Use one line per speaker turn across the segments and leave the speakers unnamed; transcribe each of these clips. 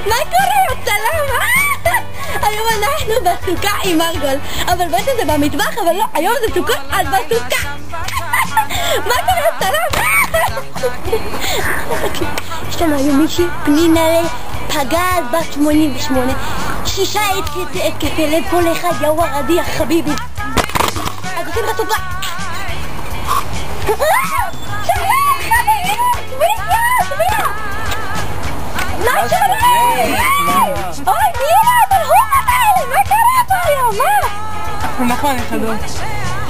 מה קורה? הצלם? היום אנחנו בסוכה עם מרגול, אבל בעצם זה במטבח, אבל לא, היום זה סוכות על בסוכה. מה קורה? הצלם? יש לנו היום מישהי, פנינה פגז בת 88, 6 התקפי לב, כל אחד יאוור עדי החביבי. אז עושים בסוכה. מה קרה? אוי, מירה, אבל הוא נתן! מה קרה פה היום? מה?
נכון, נכדות.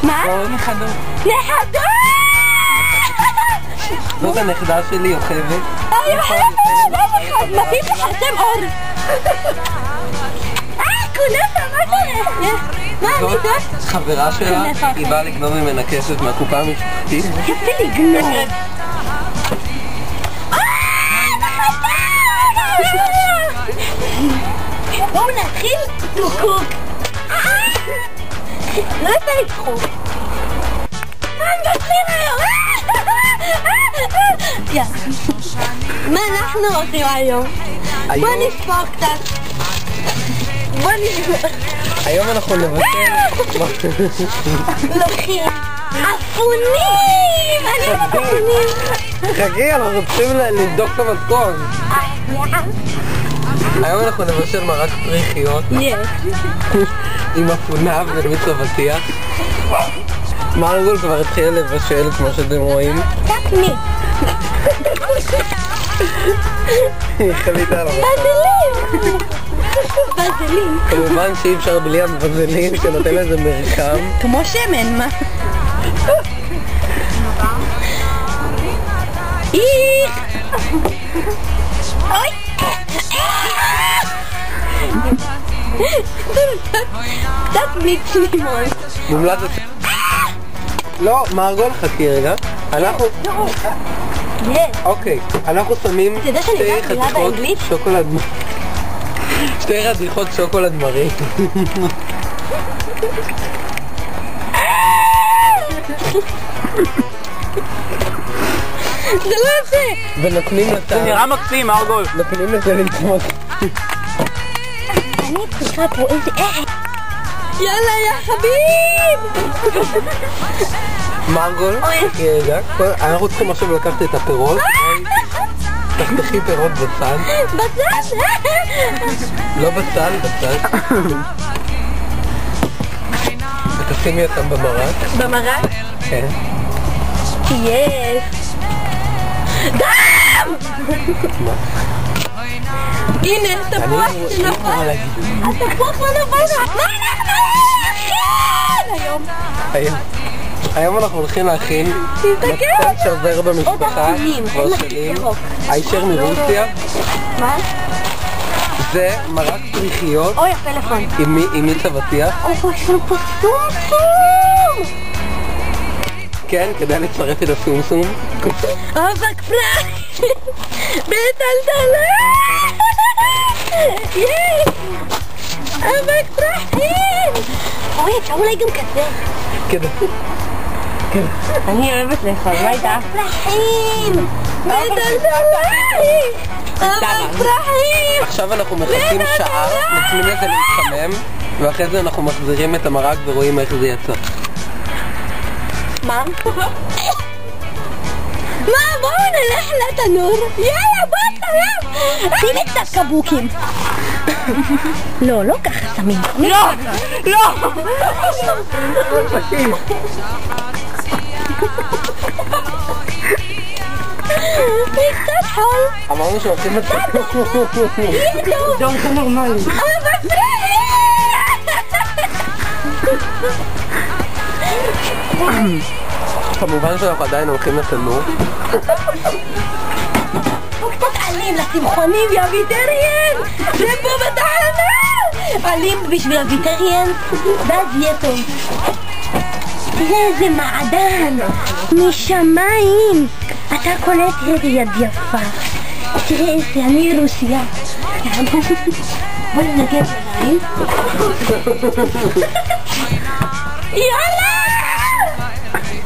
מה?
לא, נכדות.
נכדות!
זאת הנכדה שלי, אוכבת.
אוי, אוכבת! מפיק לחסם אור. כונפה, מה קורה? מה, מי זאת?
חברה שלה, היא באה לגנוב ממנה כסף מהקופה המשפחתית.
יפי לגנוב. בואו נתחיל לוקוק. לא יפה לצחוק. מה מבטלים היום? מה אנחנו עושים היום? בוא נספור קצת.
היום אנחנו נבטל.
לוקחים אפונים! אני אוהבת אפונים!
חכי, אנחנו צריכים לבדוק את המתכון. היום אנחנו נבשל מרק פריחיות עם אפונה ומיץ אבטיח. מרגול כבר התחיל לבשל כמו שאתם רואים.
קצת מי?
היא חליטה על המחר.
בזלין! בזלין!
כמובן שאי אפשר בלי הבזלין שנותן לזה מרקם.
כמו שמן, מה? איך! אוי! קצת מצלימון.
מומלץ את... לא, מרגול, חכי רגע. אנחנו... אוקיי, אנחנו שמים שתי חתיכות שוקולד... שתי רתיחות שוקולד מרי.
זה לא יפה!
ונותנים לטעם.
זה נראה מקסים, מרגול.
נותנים לזה לצמות.
אני צריכה פה איזה... יאללה, יא חביב!
מרגול, רגע, אנחנו צריכים עכשיו לקחת את הפירות. תחתכי פירות בצד.
בצד?
לא בצד, בצד. ותשימי אותם במרק.
במרק?
כן.
יש! דם!
מה?
הנה, תפוח שנפל! התפוח לא נפל! מה אנחנו הולכים?
היום אנחנו הולכים להכין מתכון שעובר במשפחה כבר שנים, הישר מרוסיה.
מה?
זה מרק פריחיות
אוי, הפלאפון.
עם מיץ אבטיח.
אוי, יש לנו פה סומסום!
כן, כדאי לצרף את הסומסום.
אבק פרח! בטלטלה! יש! אבק פרחים! אוי, אפשר אולי גם כזה.
כדאי.
אני אוהבת לאכול, מה הייתה? פרחים! בטלטלה! אבק פרחים!
עכשיו אנחנו מחכים שעה, נותנים לזה להתחמם, ואחרי זה אנחנו מחזירים את המרק ורואים איך זה יצא.
מה? מה? בואו נלך לתנור. יאללה, בוא תלם. שימי קצת קבוקים. לא, לא ככה שמים.
לא! לא!
קצת חול.
אמרנו שהולכים את זה.
דום, זה נורמלי. אבל
כמובן שאנחנו עדיין הולכים לתנור.
הוא קצת אלים לצמחונים, יא ויטריאן! זה פה בתחנה! אלים בשביל הוויטריאן, ואז יהיה טוב. תראה איזה מעדן, משמיים! אתה קולט איזה יד יפה. תראה איזה, אני רוסיה. בוא ננגב עיניים. יאללה!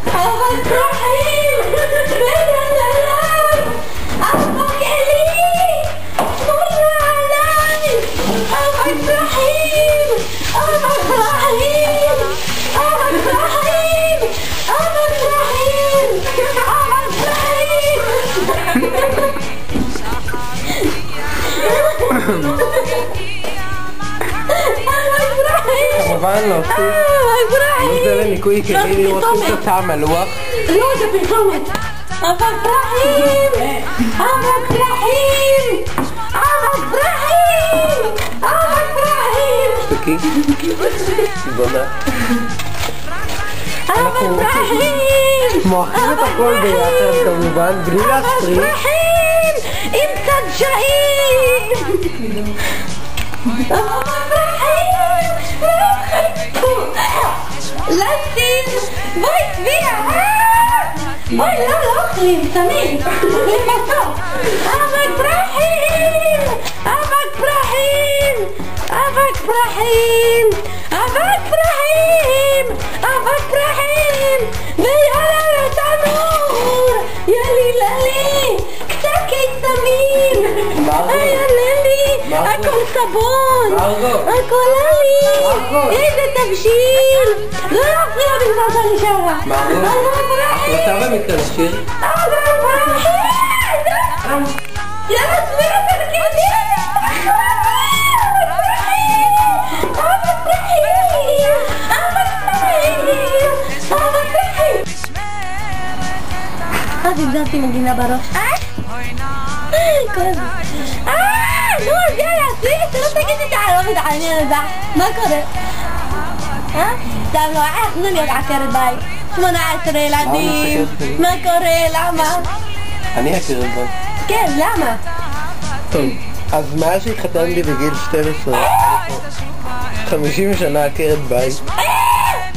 אבל פרחים! בטח עליו! אבו כלי!
כמובן להוסיף נוזל לניקוי כלים, אם רוצים תוצאה מהלוח.
לא, זה פרסומת. אבק פרחים! אבק פרחים! אבק פרחים! אבק פרחים!
שתקי. בונה.
אבק פרחים!
מועכים את הכל ביחד כמובן, בלי להפריך.
אבק פרחים! עם קצת ג'עים! אבק פרחים! לסין! בואי צביע! בואי, לא אוכלים, שמים! אבק פרחים! אבק פרחים! אבק פרחים! אבק פרחים! אבק פרחים! ויאללה לתנור! יאללי ללי! קצת קיסמים! יאללי! הכל סבון! הכל עלי! איזה תבשיל! לא להפריע בזמן שאני שרה!
אתה במקרה לשיר?
אבק פרחים! יאללה צביע את הרקידים! אבק פרחים! אבק פרחים! אבק פרחים! אז הגזרתי מגינה בראש. נו, אז יאללה, עשי, שלא תגידי תעלו מתעניין לזה. מה קורה? טוב, לא, אנחנו להיות עקרת בית. 18 ילדים. מה קורה? למה?
אני עקרת בית.
כן, למה?
טוב, אז מאז שהתחתנתי בגיל 12, 50 שנה עקרת בית.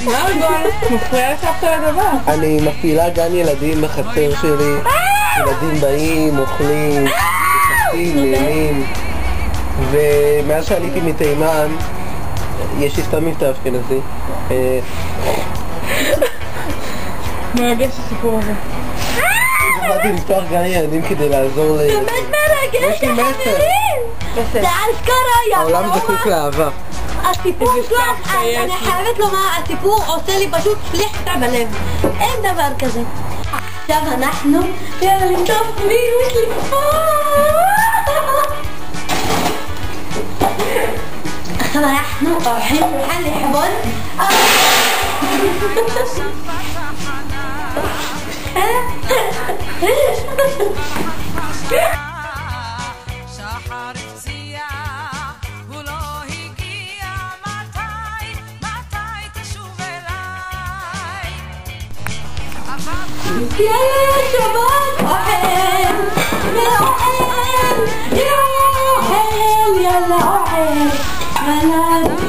מה הגול? מפריע לשבת על הדבר.
אני מפעילה גן ילדים בחצר שלי. ילדים באים, אוכלים, משחקים, נהנים. ומאז שעליתי מתימן, יש לי סתם מבטא אשכנזי.
מרגש הסיפור הזה.
החלטתי לפתוח גן ילדים כדי לעזור ל...
באמת מרגש, חברים! זה אשכרה,
העולם זקוק לאהבה.
הסיפור שלך, אני חייבת לומר, הסיפור עושה לי פשוט פליחתה בלב. אין דבר כזה. עכשיו אנחנו, יאללה לטוף מיוש עכשיו אנחנו הולכים לחל לחבון.
שחר הפציע ולא הגיע, מתי תשוב אליי?
יאללה שבת אוכל ואוכל יאללה אוכל יאללה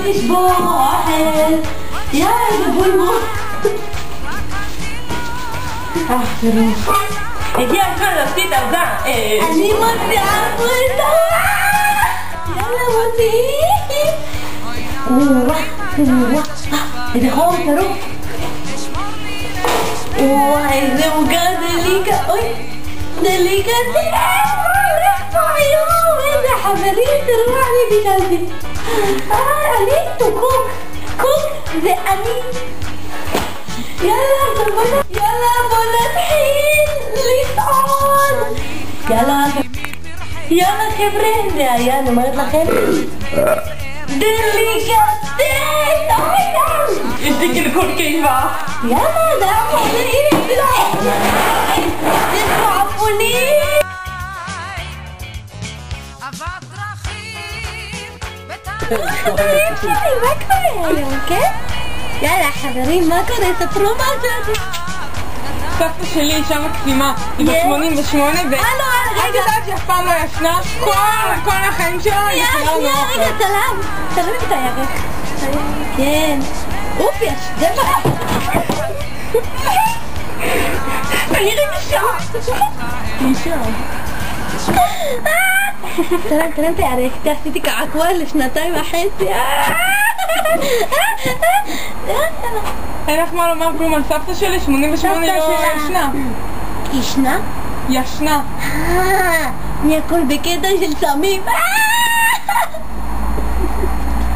נשבור אוכל יאללה בולמות תראו
הגיע הזמן להוציא את העבודה.
אני מוציאה פרידה יאללה מוציאים איזה חום טרוף וואי זה עוגה דליקה אוי דליקה הולך פה היום איזה חברים תראו אני ביטלתי אני קוק זה אני יאללה בוא נתחיל לטעון יאללה חבר'ה זה היה אני אומרת לכם דליקטית אוידם
יש לי קלקול קיבה.
יאללה זה עפוני הנה זה עפוני
אהבת דרכים
חברים שלי מה קורה היום כן? יאללה חברים מה קורה ספרו מה זה
סבתא שלי אישה מקסימה, היא בת 88 רגע יודעת שאף פעם לא ישנה כל החיים שלה היא ישנה
רגע צלם את הירך כן אוף יש זה אני רגישה צלם את הירך עשיתי קעקוע לשנתיים וחצי
אין לך מה לומר כלום על סבתא שלי 88 לא ישנה.
ישנה?
ישנה.
אני הכל בקטע של סמים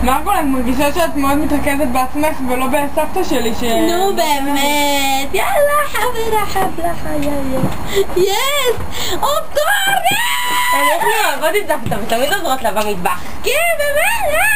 מרגול, את מרגישה שאת מאוד מתרכזת בעצמך ולא בסבתא שלי
נו באמת, יאללה חברה חבלה חיייה. יס! אוף קורס!
אנחנו אוהבות את סבתא ותמיד עוזרות לה במטבח.
כן באמת!